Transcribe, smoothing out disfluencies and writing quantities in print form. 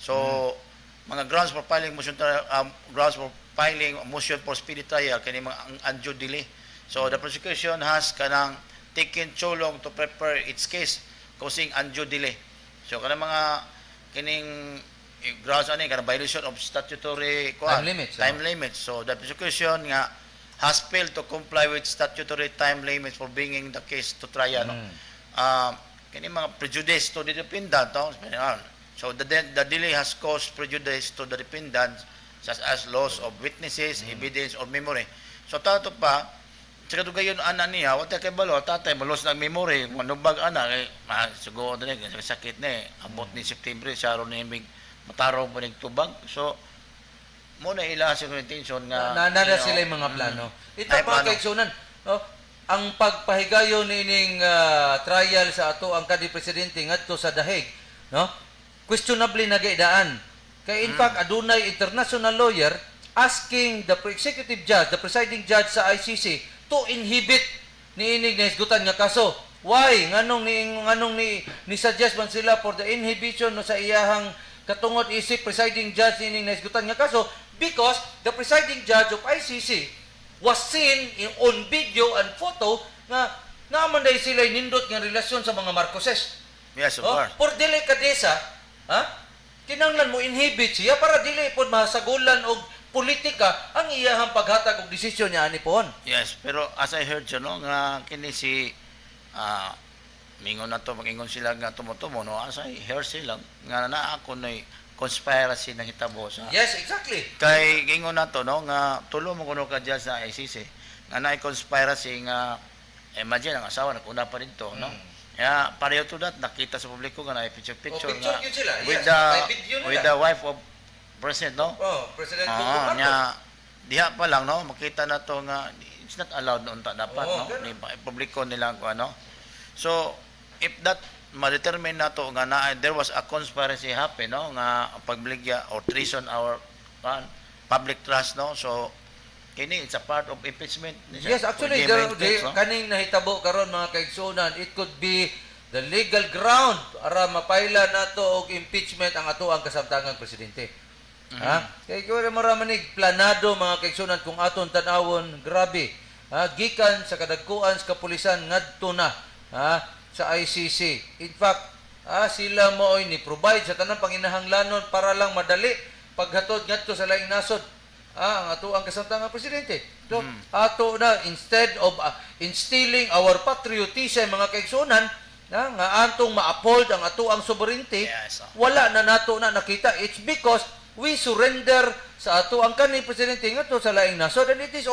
So, mga grounds for filing motion grounds for filing a motion for speedy trial kani mga ang undue delay. So, the prosecution has kanang taken too long to prepare its case causing undue delay. So, kanang mga kining grounds ani kanang violation of statutory time limits. So, the prosecution nga has failed to comply with statutory time limits for bringing the case to trial. No? Kini mga prejudice to the defendant. No? So the delay has caused prejudice to the defendant such as loss of witnesses, evidence, or memory. So tato pa, sa kadugayon ana niya, wala kay balo, tatay malos ng memory, manubag ana kay siguro din sakit ni abot ni September sa ron ni matarong mo tubag. So mo na ila sa intention nga nana sila yung mga plano. Ito mga kaigsunan, no? Ang pagpahigayon nining trial sa ato ang kanhi presidente ngadto sa dahig, no? Questionably nagaidaan. Kay in fact adunay international lawyer asking the executive judge, the presiding judge sa ICC to inhibit niining naisgutan nga kaso. Why? Nganong ni suggest man sila for the inhibition no sa iyahang katungod isip presiding judge niining naisgutan nga kaso because the presiding judge of ICC was seen on video and photo nga naman dahil sila nindot nga relasyon sa mga Marcoses. Yes, of course. For delikadesa, kinanglan mo inhibit siya para dili pod masagulan og politika ang iyahang paghatag og desisyon niya ani pohon. Yes, pero as I heard no nga kini si mingon na to magingon sila nga tumutumo no as I heard sila nga naa ako noy conspiracy na hitabo sa. Yes, exactly. Kay gingon na to no nga tulo mo kuno ka diyan sa ICC nga naay conspiracy nga imagine ang asawa naguna pa dito no. Yeah, pareho to that nakita sa publiko nga na picture nga with the wife of President no. President nya diha pa lang no makita na to nga it's not allowed noon ta dapat no ni publiko nila ko ano. So if that ma-determine na to nga na there was a conspiracy happen no nga pagbaligya or treason our public trust no. So kini it's a part of impeachment. Yes, actually kaning nahitabo karon mga kaigsunan, it could be the legal ground para mapaila nato og impeachment ang ato ang kasamtangang presidente. Kay kung maramanig planado mga kaigsunan kung aton tan-awon, grabe. Gikan sa kadagkuan sa kapulisan ngadto na sa ICC. In fact, sila mo ni provide sa tanang panginahanglanon para lang madali paghatod ngadto sa laing nasod. Ang ato ang kasamtangang presidente. So, ato na, instead of instilling our patriotism, mga kaigsunan, nga antong ma-uphold ang ato ang sovereignty, wala na nato na nakita. It's because we surrender sa ato ang kanhi presidente nga to sa laing nasod, and it is